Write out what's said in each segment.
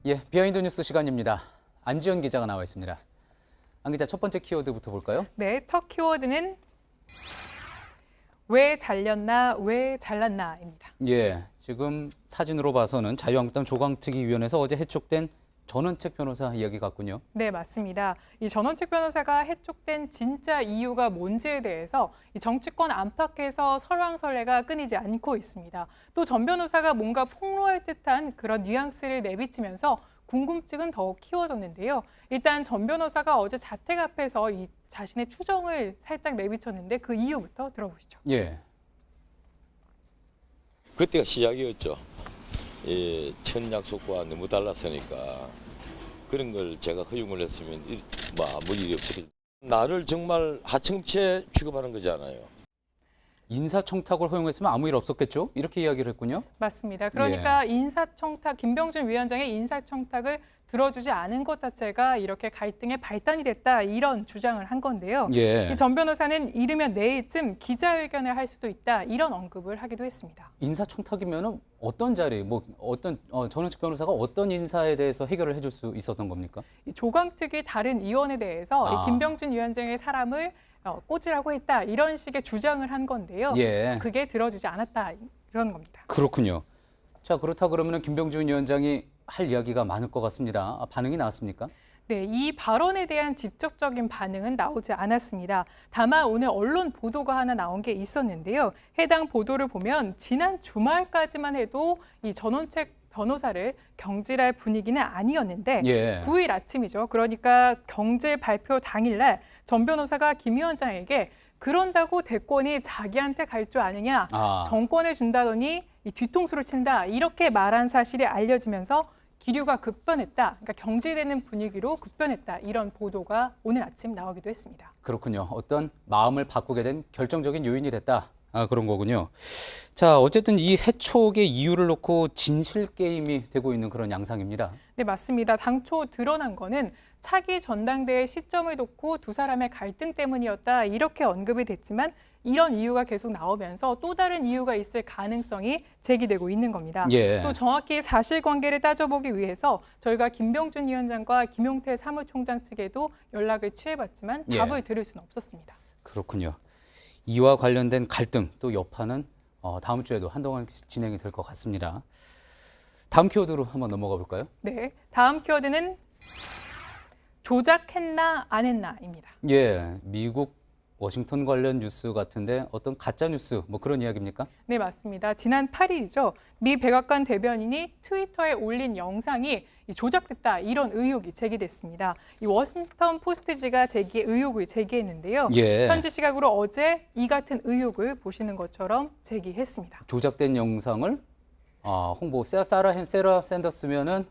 예, 비하인드 뉴스 시간입니다. 안지연 기자가 나와 있습니다. 안 기자, 첫 번째 키워드부터 볼까요? 네, 첫 키워드는 왜 잘렸나, 왜 잘났나입니다. 예, 지금 사진으로 봐서는 자유한국당 조광특위위원회에서 어제 해촉된 전원책 변호사 이야기 같군요. 네, 맞습니다. 이 전원책 변호사가 해촉된 진짜 이유가 뭔지에 대해서 이 정치권 안팎에서 설왕설래가 끊이지 않고 있습니다. 또 전 변호사가 뭔가 폭로할 듯한 그런 뉘앙스를 내비치면서 궁금증은 더욱 키워졌는데요. 일단 전 변호사가 어제 자택 앞에서 이 자신의 추정을 살짝 내비쳤는데 그 이유부터 들어보시죠. 예. 그때가 시작이었죠. 첫 약속과 너무 달랐으니까 그런 걸 제가 허용을 했으면 뭐 아무 일이 없었겠죠. 나를 정말 하청체 취급하는 거잖아요. 인사청탁을 허용했으면 아무 일 없었겠죠? 이렇게 이야기를 했군요. 맞습니다. 그러니까 인사청탁, 김병준 위원장의 인사청탁을 들어주지 않은 것 자체가 이렇게 갈등의 발단이 됐다, 이런 주장을 한 건데요. 예. 이 전 변호사는 이르면 내일쯤 기자회견을 할 수도 있다, 이런 언급을 하기도 했습니다. 인사청탁이면은 어떤 자리, 뭐 어떤 전원책 변호사가 어떤 인사에 대해서 해결을 해줄 수 있었던 겁니까? 이 조광특위 다른 의원에 대해서 이 김병준 위원장의 사람을 꽂으라고 했다, 이런 식의 주장을 한 건데요. 예. 그게 들어주지 않았다, 이런 겁니다. 그렇군요. 자, 그렇다 그러면 김병준 위원장이 할 이야기가 많을 것 같습니다. 반응이 나왔습니까? 네, 이 발언에 대한 직접적인 반응은 나오지 않았습니다. 다만 오늘 언론 보도가 하나 나온 게 있었는데요. 해당 보도를 보면 지난 주말까지만 해도 이 전원책 변호사를 경질할 분위기는 아니었는데 예. 9일 아침이죠. 그러니까 경질 발표 당일날 전 변호사가 김 위원장에게 그런다고 대권이 자기한테 갈 줄 아느냐, 정권을 준다더니 이 뒤통수를 친다, 이렇게 말한 사실이 알려지면서 기류가 급변했다, 그러니까 경질되는 분위기로 급변했다, 이런 보도가 오늘 아침 나오기도 했습니다. 그렇군요. 어떤 마음을 바꾸게 된 결정적인 요인이 됐다. 그런 거군요. 자, 어쨌든 이 해촉의 이유를 놓고 진실 게임이 되고 있는 그런 양상입니다. 네, 맞습니다. 당초 드러난 거는 차기 전당대회 시점을 놓고 두 사람의 갈등 때문이었다, 이렇게 언급이 됐지만 이런 이유가 계속 나오면서 또 다른 이유가 있을 가능성이 제기되고 있는 겁니다. 예. 또 정확히 사실관계를 따져보기 위해서 저희가 김병준 위원장과 김용태 사무총장 측에도 연락을 취해봤지만 답을 들을 수는 없었습니다. 그렇군요. 이와 관련된 갈등 또 여파는 다음 주에도 한동안 진행이 될 것 같습니다. 다음 키워드로 한번 넘어가 볼까요? 네, 다음 키워드는 조작했나 안 했나입니다. 예, 미국 워싱턴 관련 뉴스 같은데 어떤 가짜 뉴스 뭐 그런 이야기입니까? 네, 맞습니다. 지난 8일이죠. 미 백악관 대변인이 트위터에 올린 영상이 조작됐다, 이런 의혹이 제기됐습니다. 이 워싱턴 포스트지가 의혹을 제기했는데요. 예. 현지 시각으로 어제 이 같은 의혹을 보시는 것처럼 제기했습니다. 조작된 영상을 홍보 세라 샌더스면은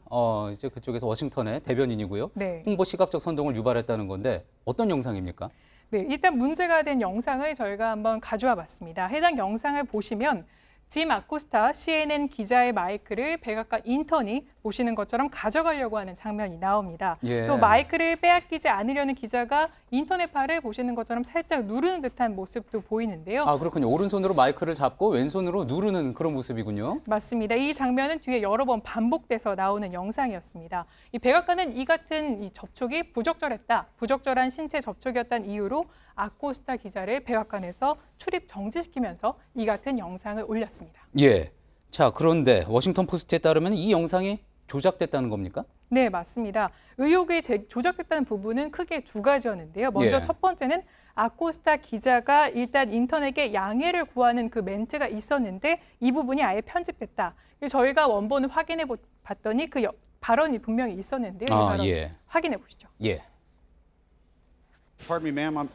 이제 그쪽에서 워싱턴의 대변인이고요. 네. 홍보 시각적 선동을 유발했다는 건데 어떤 영상입니까? 네, 일단 문제가 된 영상을 저희가 한번 가져와 봤습니다. 해당 영상을 보시면 짐 아코스타 CNN 기자의 마이크를 백악관 인턴이 보시는 것처럼 가져가려고 하는 장면이 나옵니다. 예. 또 마이크를 빼앗기지 않으려는 기자가 인턴의 팔을 보시는 것처럼 살짝 누르는 듯한 모습도 보이는데요. 그렇군요. 오른손으로 마이크를 잡고 왼손으로 누르는 그런 모습이군요. 맞습니다. 이 장면은 뒤에 여러 번 반복돼서 나오는 영상이었습니다. 이 백악관은 이 같은 이 접촉이 부적절한 신체 접촉이었다는 이유로 아코스타 기자를 백악관에서 출입 정지시키면서 이 같은 영상을 올렸습니다. 예. 자, 그런데 워싱턴 포스트에 따르면 이 영상이 조작됐다는 겁니까? 네, 맞습니다. 의혹이 조작됐다는 부분은 크게 두 가지였는데요. 먼저 첫 번째는 아코스타 기자가 일단 인턴에게 양해를 구하는 그 멘트가 있었는데 이 부분이 아예 편집됐다. 저희가 원본을 확인해 봤더니 그 발언이 분명히 있었는데요. 이 발언 확인해 보시죠. 예. Pardon me, ma'am.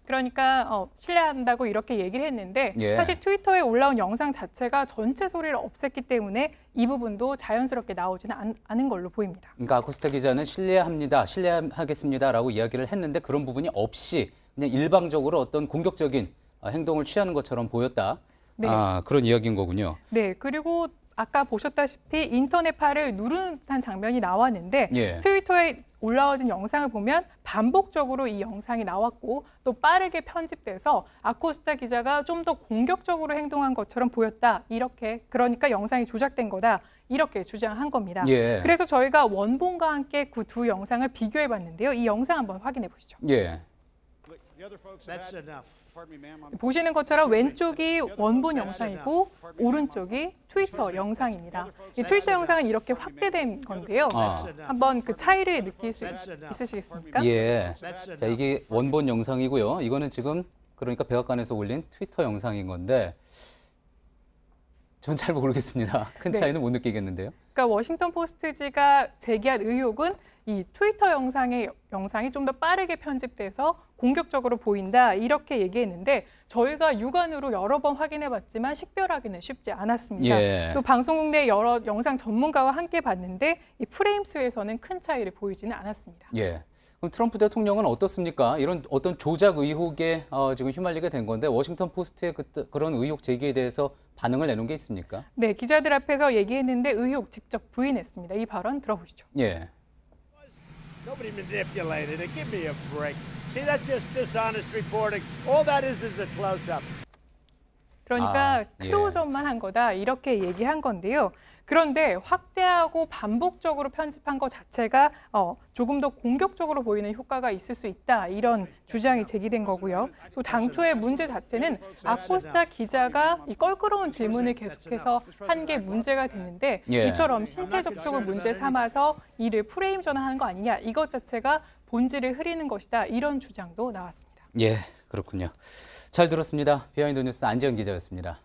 그러니까 실례한다고 이렇게 얘기를 했는데 예. 사실 트위터에 올라온 영상 자체가 전체 소리를 없앴기 때문에 이 부분도 자연스럽게 나오지는 않은 걸로 보입니다. 그러니까 아코스타 기자는 실례하겠습니다라고 이야기를 했는데 그런 부분이 없이 그냥 일방적으로 어떤 공격적인 행동을 취하는 것처럼 보였다. 네. 그런 이야기인 거군요. 네, 그리고 아까 보셨다시피 인터넷 팔을 누르는 듯한 장면이 나왔는데 예. 트위터에 올라와진 영상을 보면 반복적으로 이 영상이 나왔고 또 빠르게 편집돼서 아코스타 기자가 좀 더 공격적으로 행동한 것처럼 보였다. 이렇게 그러니까 영상이 조작된 거다. 이렇게 주장한 겁니다. 예. 그래서 저희가 원본과 함께 그 두 영상을 비교해 봤는데요. 이 영상 한번 확인해 보시죠. 예. That's enough. 보시는 것처럼 왼쪽이 원본 영상이고 오른쪽이 트위터 영상입니다. 이 트위터 영상은 이렇게 확대된 건데요. 한번 그 차이를 느낄 수 있으시겠습니까? 예. 자, 이게 원본 영상이고요. 이거는 지금 그러니까 백악관에서 올린 트위터 영상인 건데 전 잘 모르겠습니다. 큰 네. 차이는 못 느끼겠는데요. 그러니까 워싱턴 포스트지가 제기한 의혹은 이 트위터 영상이 좀 더 빠르게 편집돼서 공격적으로 보인다 이렇게 얘기했는데 저희가 육안으로 여러 번 확인해봤지만 식별하기는 쉽지 않았습니다. 예. 또 방송국 내 여러 영상 전문가와 함께 봤는데 이 프레임 수에서는 큰 차이를 보이지는 않았습니다. 예. 그럼 트럼프 대통령은 어떻습니까? 이런 어떤 조작 의혹에 지금 휘말리게 된 건데 워싱턴 포스트의 그런 의혹 제기에 대해서 반응을 내놓은 게 있습니까? 네, 기자들 앞에서 얘기했는데 의혹 직접 부인했습니다. 이 발언 들어보시죠. 예. Nobody manipulated it. Give me a break. See, that's just dishonest reporting. All that is a close-up. 그러니까 예. 클로즈업만 한 거다 이렇게 얘기한 건데요. 그런데 확대하고 반복적으로 편집한 것 자체가 조금 더 공격적으로 보이는 효과가 있을 수 있다 이런 주장이 제기된 거고요. 또 당초의 문제 자체는 아코스타 기자가 이 껄끄러운 질문을 계속해서 한 게 문제가 됐는데 예. 이처럼 신체 접촉을 문제 삼아서 이를 프레임 전환하는 거 아니냐 이것 자체가 본질을 흐리는 것이다 이런 주장도 나왔습니다. 예, 그렇군요. 잘 들었습니다. 비하인드 뉴스 안지영 기자였습니다.